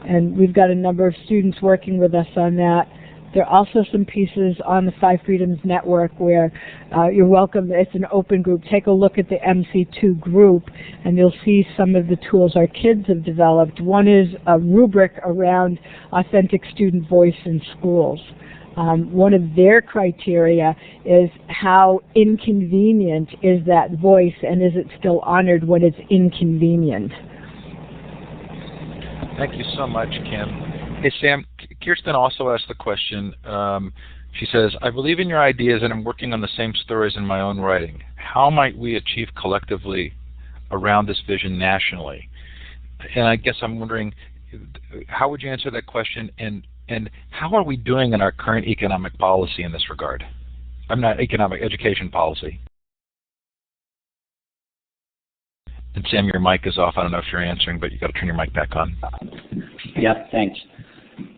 And we've got a number of students working with us on that. There are also some pieces on the 5 Freedoms Network where you're welcome. It's an open group. Take a look at the MC2 group, and you'll see some of the tools our kids have developed. One is a rubric around authentic student voice in schools. One of their criteria is how inconvenient is that voice, and is it still honored when it's inconvenient? Thank you so much, Kim. Hey, Sam, Kirsten also asked the question. She says, I believe in your ideas and I'm working on the same stories in my own writing. How might we achieve collectively around this vision nationally? And I guess I'm wondering, how would you answer that question, and how are we doing in our current economic policy in this regard? I'm not economic, education policy. And Sam, your mic is off. I don't know if you're answering, but you've got to turn your mic back on. Yep, thanks.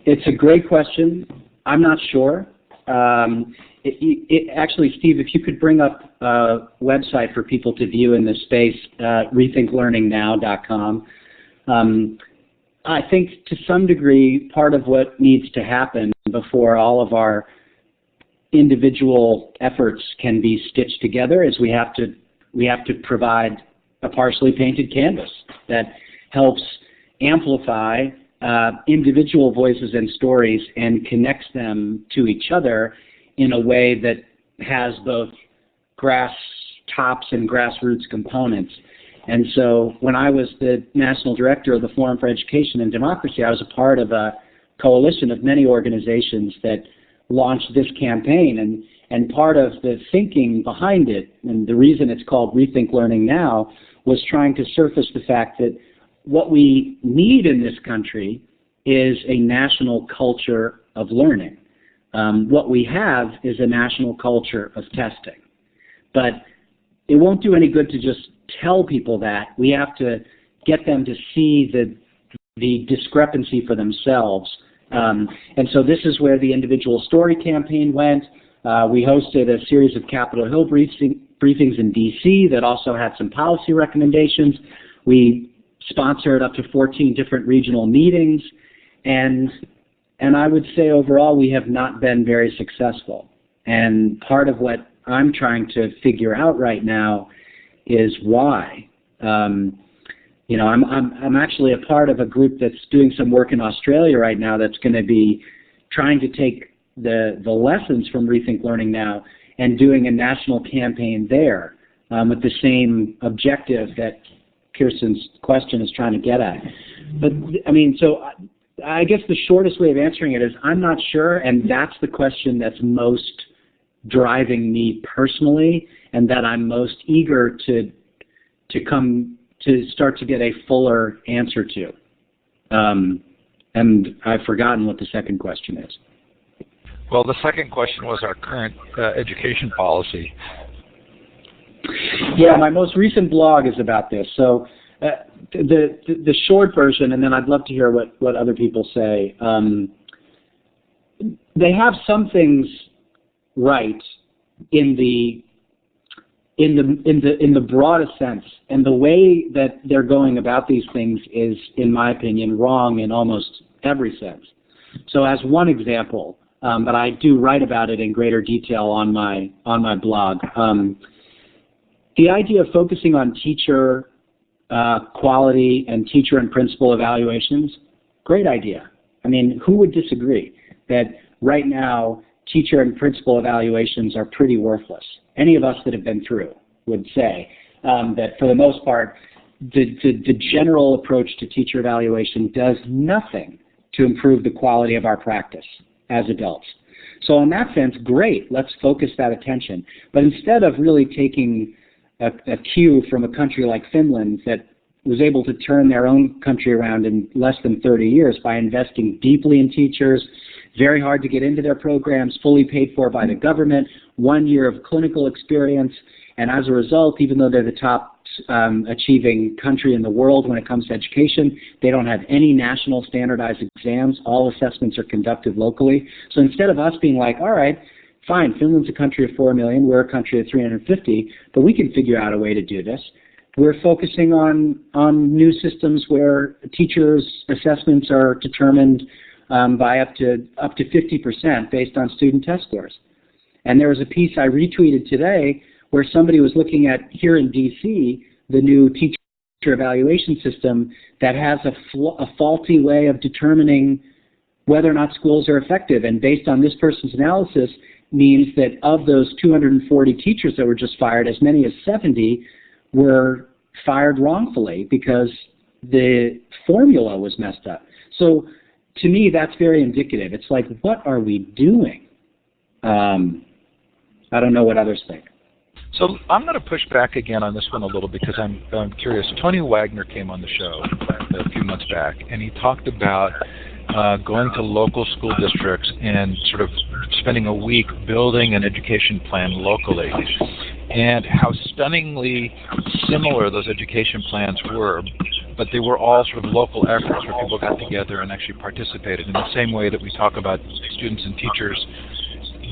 It's a great question. I'm not sure. Actually, Steve, if you could bring up a website for people to view in this space, rethinklearningnow.com. I think to some degree, part of what needs to happen before all of our individual efforts can be stitched together is we have to provide a partially painted canvas that helps amplify individual voices and stories and connects them to each other in a way that has both grass tops and grassroots components. And so when I was the national director of the Forum for Education and Democracy, I was a part of a coalition of many organizations that launched this campaign. And part of the thinking behind it, and the reason it's called Rethink Learning Now, was trying to surface the fact that what we need in this country is a national culture of learning. What we have is a national culture of testing. But it won't do any good to just tell people that. We have to get them to see the discrepancy for themselves. And so this is where the Individual Story campaign went. We hosted a series of Capitol Hill briefings in D.C. that also had some policy recommendations. We sponsored up to 14 different regional meetings. And I would say overall we have not been very successful. And part of what I'm trying to figure out right now is why. You know, I'm actually a part of a group that's doing some work in Australia right now that's going to be trying to take the lessons from Rethink Learning Now and doing a national campaign there with the same objective that Kirsten's question is trying to get at. But, I mean, so I guess the shortest way of answering it is I'm not sure, and that's the question that's most driving me personally, and that I'm most eager to start to get a fuller answer to. And I've forgotten what the second question is. Well, the second question was our current education policy. Yeah, my most recent blog is about this. So the short version, and then I'd love to hear what other people say. They have some things right in the broadest sense, and the way that they're going about these things is, in my opinion, wrong in almost every sense. So, as one example, but I do write about it in greater detail on my blog. The idea of focusing on teacher quality and teacher and principal evaluations, great idea. I mean, who would disagree that right now teacher and principal evaluations are pretty worthless? Any of us that have been through would say that for the most part, the general approach to teacher evaluation does nothing to improve the quality of our practice as adults. So in that sense, great, let's focus that attention. But instead of really taking a cue from a country like Finland that was able to turn their own country around in less than 30 years by investing deeply in teachers, very hard to get into their programs, fully paid for by the government, 1 year of clinical experience, and as a result, even though they're the top achieving country in the world when it comes to education, they don't have any national standardized exams. All assessments are conducted locally. So instead of us being like, all right, fine, Finland's a country of 4 million, we're a country of 350, but we can figure out a way to do this. We're focusing on new systems where teachers' assessments are determined by up to 50% based on student test scores. And there was a piece I retweeted today where somebody was looking at, here in D.C., the new teacher evaluation system that has a faulty way of determining whether or not schools are effective. And based on this person's analysis, means that of those 240 teachers that were just fired, as many as 70 were fired wrongfully because the formula was messed up. So to me, that's very indicative. It's like, what are we doing? I don't know what others think. So I'm going to push back again on this one a little because I'm curious. Tony Wagner came on the show a few months back, and he talked about going to local school districts and sort of spending a week building an education plan locally, and how stunningly similar those education plans were, but they were all sort of local efforts where people got together and actually participated in the same way that we talk about students and teachers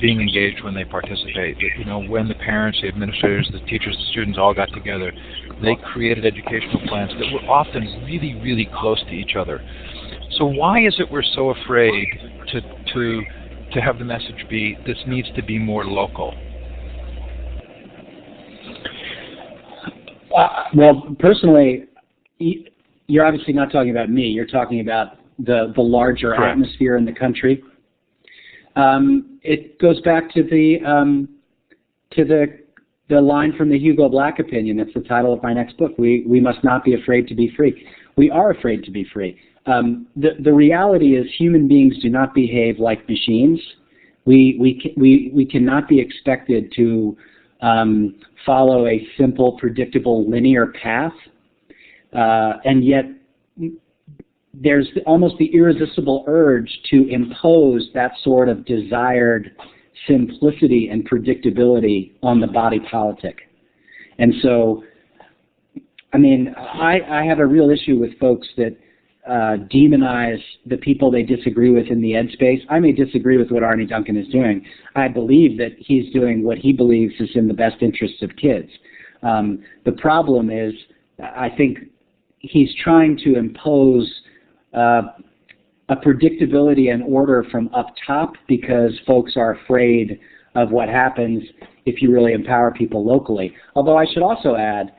being engaged when they participate. You know, when the parents, the administrators, the teachers, the students all got together, they created educational plans that were often really, really close to each other. So why is it we're so afraid to have the message be, this needs to be more local? Well, personally, you're obviously not talking about me. You're talking about the larger Correct. Atmosphere in the country. It goes back to the line from the Hugo Black opinion. It's the title of my next book. We must not be afraid to be free. We are afraid to be free. The reality is human beings do not behave like machines. We cannot be expected to follow a simple, predictable, linear path, and yet there's almost the irresistible urge to impose that sort of desired simplicity and predictability on the body politic. And so, I mean, I have a real issue with folks that demonize the people they disagree with in the ed space. I may disagree with what Arne Duncan is doing. I believe that he's doing what he believes is in the best interests of kids. The problem is, I think he's trying to impose a predictability and order from up top because folks are afraid of what happens if you really empower people locally. Although I should also add,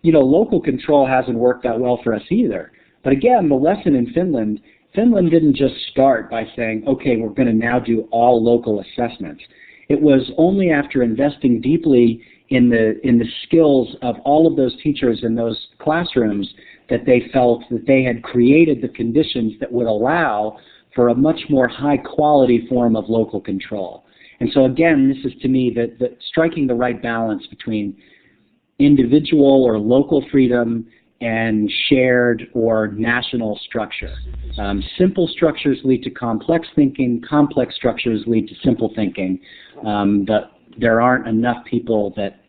local control hasn't worked that well for us either. But again, the lesson in Finland didn't just start by saying, okay, we're going to now do all local assessments. It was only after investing deeply in the skills of all of those teachers in those classrooms that they felt that they had created the conditions that would allow for a much more high quality form of local control. And so again, this is to me that striking the right balance between individual or local freedom and shared or national structure. Simple structures lead to complex thinking, complex structures lead to simple thinking. But there aren't enough people that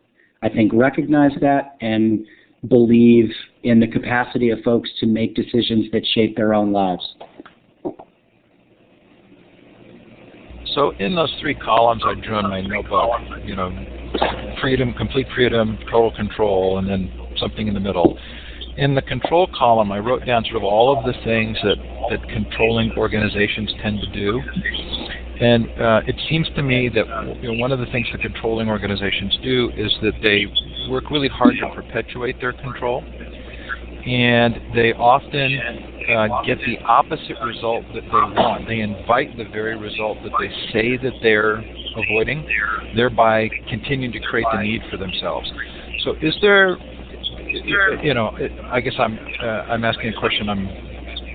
I think recognize that and believe in the capacity of folks to make decisions that shape their own lives. So in those three columns I drew in my notebook, freedom, complete freedom, total control, and then something in the middle. In the control column, I wrote down sort of all of the things that controlling organizations tend to do. And it seems to me that one of the things that controlling organizations do is that they work really hard to perpetuate their control, and they often get the opposite result that they want. They invite the very result that they say that they're avoiding, thereby continuing to create the need for themselves. So is there, I guess I'm asking a question. I'm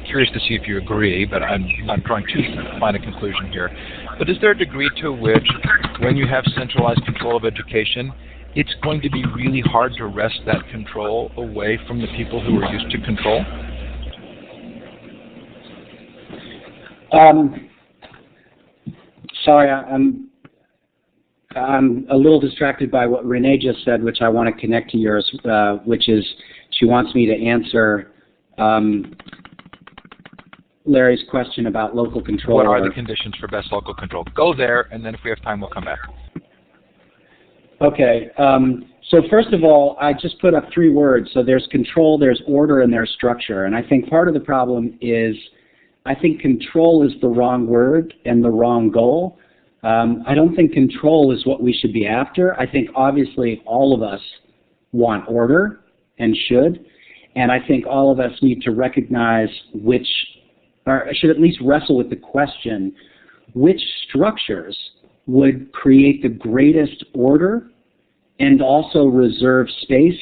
curious to see if you agree, but I'm not trying to find a conclusion here. But is there a degree to which, when you have centralized control of education, it's going to be really hard to wrest that control away from the people who are used to control? Sorry, I'm a little distracted by what Renee just said, which I want to connect to yours, which is she wants me to answer Larry's question about local control. What are the conditions for best local control? Go there, and then if we have time, we'll come back. Okay. So first of all, I just put up three words. So there's control, there's order, and there's structure. And I think part of the problem is I think control is the wrong word and the wrong goal. I don't think control is what we should be after. I think obviously all of us want order and should. And I think all of us need to recognize or should at least wrestle with the question, which structures would create the greatest order and also reserve space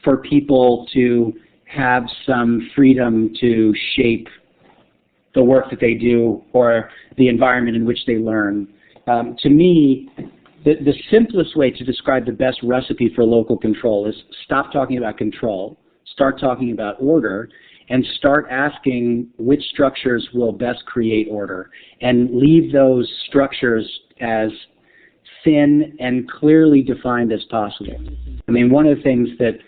for people to have some freedom to shape the work that they do or the environment in which they learn. To me, the simplest way to describe the best recipe for local control is stop talking about control, start talking about order, and start asking which structures will best create order, and leave those structures as thin and clearly defined as possible. I mean, one of the things that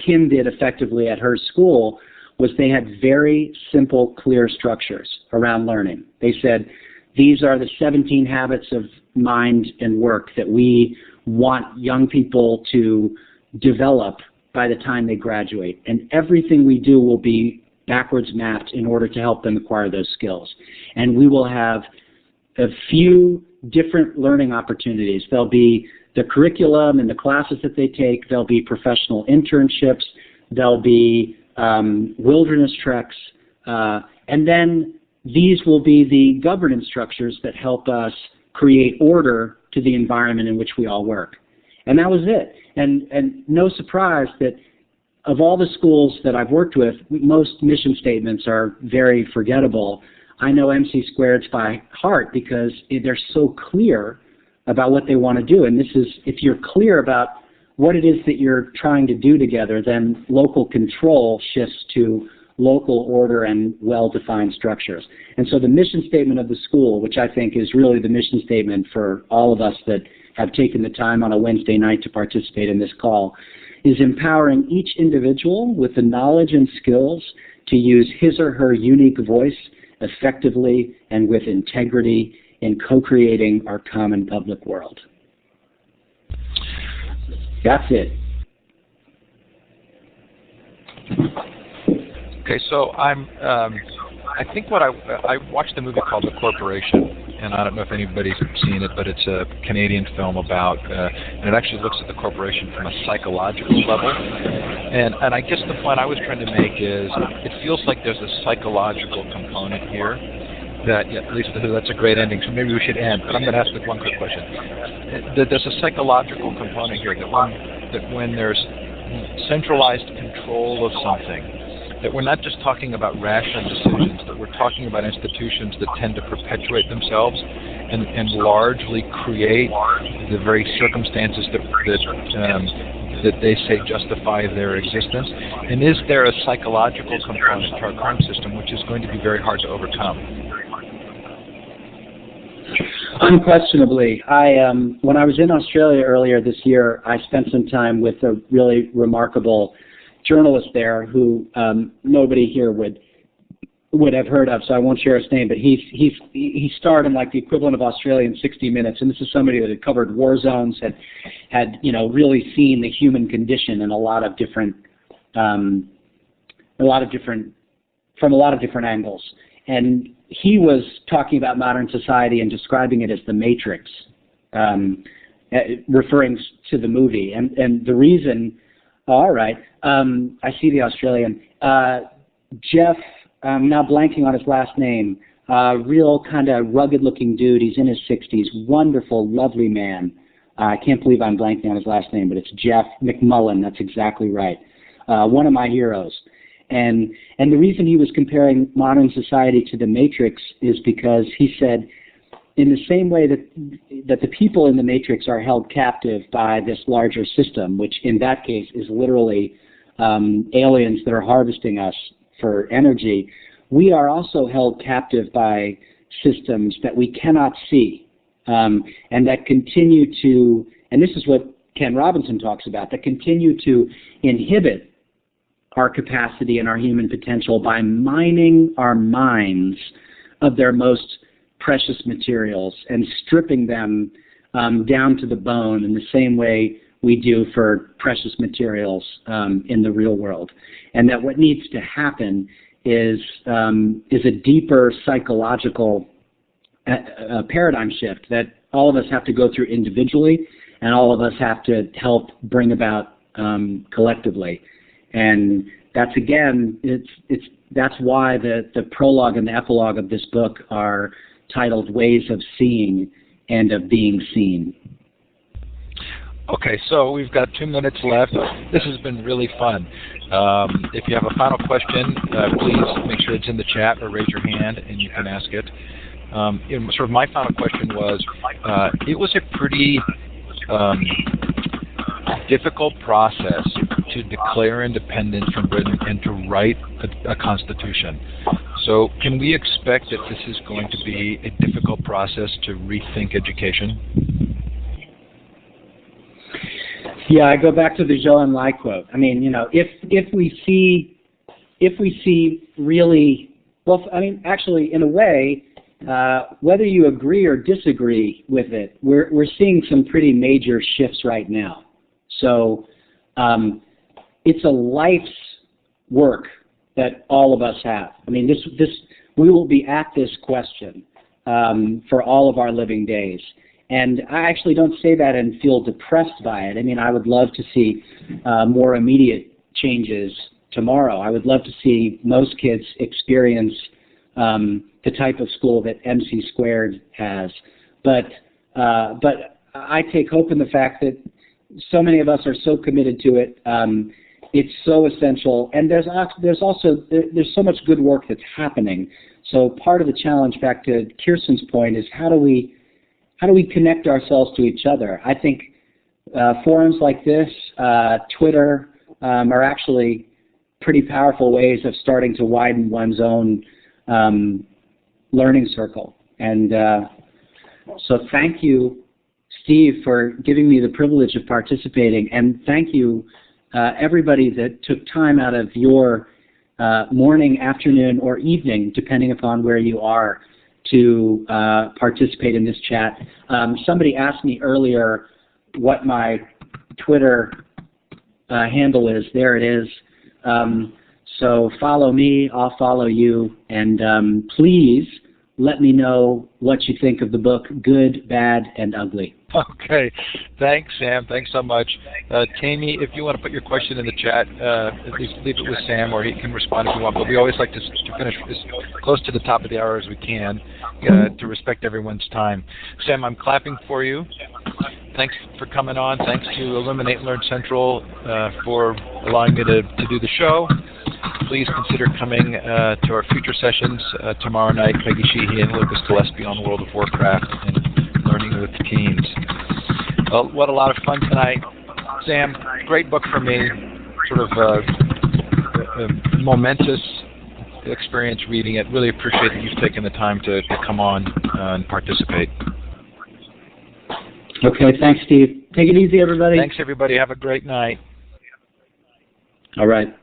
Kim did effectively at her school was they had very simple, clear structures around learning. They said, these are the 17 habits of mind and work that we want young people to develop by the time they graduate. And everything we do will be backwards mapped in order to help them acquire those skills. And we will have a few different learning opportunities. There'll be the curriculum and the classes that they take. There'll be professional internships. There'll be wilderness treks. And then these will be the governance structures that help us create order to the environment in which we all work. And that was it. And no surprise that of all the schools that I've worked with, most mission statements are very forgettable. I know MC Squared's by heart because they're so clear about what they want to do. And this is, if you're clear about what it is that you're trying to do together, then local control shifts to local order and well-defined structures. And so the mission statement of the school, which I think is really the mission statement for all of us that have taken the time on a Wednesday night to participate in this call, is empowering each individual with the knowledge and skills to use his or her unique voice effectively and with integrity in co-creating our common public world. That's it. Okay, so I think what I watched a movie called The Corporation, and I don't know if anybody's seen it, but it's a Canadian film about, and it actually looks at the corporation from a psychological level. And I guess the point I was trying to make is, it feels like there's a psychological component here that, yeah, at least that's a great ending, so maybe we should end, but I'm going to ask with one quick question. There's a psychological component here that when there's centralized control of something, that we're not just talking about rational decisions, but we're talking about institutions that tend to perpetuate themselves and largely create the very circumstances that they say justify their existence. And is there a psychological component to our current system which is going to be very hard to overcome? Unquestionably. When I was in Australia earlier this year, I spent some time with a really remarkable journalist there who nobody here would have heard of, so I won't share his name, but he starred in like the equivalent of Australian 60 Minutes, and this is somebody that had covered war zones, had really seen the human condition in from a lot of different angles. And he was talking about modern society and describing it as the Matrix, referring to the movie. And the reason, all right, I see the Australian. Jeff, I'm now blanking on his last name, real kind of rugged-looking dude. He's in his 60s, wonderful, lovely man. I can't believe I'm blanking on his last name, but it's Jeff McMullen. That's exactly right. One of my heroes. And the reason he was comparing modern society to the Matrix is because he said, in the same way that the people in the Matrix are held captive by this larger system, which in that case is literally aliens that are harvesting us for energy, we are also held captive by systems that we cannot see, and that continue to, and this is what Ken Robinson talks about, that continue to inhibit our capacity and our human potential by mining our minds of their most precious materials and stripping them down to the bone in the same way we do for precious materials in the real world. And that what needs to happen is a deeper psychological paradigm shift that all of us have to go through individually and all of us have to help bring about collectively. And that's, again, that's why the prologue and the epilogue of this book are titled Ways of Seeing and of Being Seen. Okay, so we've got 2 minutes left. This has been really fun. If you have a final question, please make sure it's in the chat or raise your hand and you can ask it. Sort of my final question was, it was a pretty difficult process to declare independence from Britain and to write a constitution. So can we expect that this is going to be a difficult process to rethink education? Yeah, I go back to the Zhou Enlai quote. I mean, if we see really, well, I mean, actually, in a way, whether you agree or disagree with it, we're seeing some pretty major shifts right now. So it's a life's work that all of us have. I mean, we will be at this question for all of our living days. And I actually don't say that and feel depressed by it. I mean, I would love to see more immediate changes tomorrow. I would love to see most kids experience the type of school that MC Squared has. But I take hope in the fact that so many of us are so committed to it. It's so essential, and there's so much good work that's happening. So part of the challenge, back to Kirsten's point, is how do we connect ourselves to each other? I think forums like this, Twitter, are actually pretty powerful ways of starting to widen one's own learning circle. And so thank you, Steve, for giving me the privilege of participating, and thank you everybody that took time out of your morning, afternoon, or evening, depending upon where you are, to participate in this chat. Somebody asked me earlier what my Twitter handle is. There it is. So follow me, I'll follow you, and please let me know what you think of the book, Good, Bad, and Ugly. Okay. Thanks, Sam. Thanks so much. Tammy, if you want to put your question in the chat, at least leave it with Sam, or he can respond if you want. But we always like to finish as close to the top of the hour as we can to respect everyone's time. Sam, I'm clapping for you. Thanks for coming on. Thanks to Illuminate Learncentral for allowing me to do the show. Please consider coming to our future sessions tomorrow night. Peggy Sheehy and Lucas Gillespie on World of Warcraft and Learning with Teens. Well, what a lot of fun tonight. Sam, great book for me. Sort of a momentous experience reading it. Really appreciate that you've taken the time to come on and participate. Okay, thanks, Steve. Take it easy, everybody. Thanks, everybody. Have a great night. All right.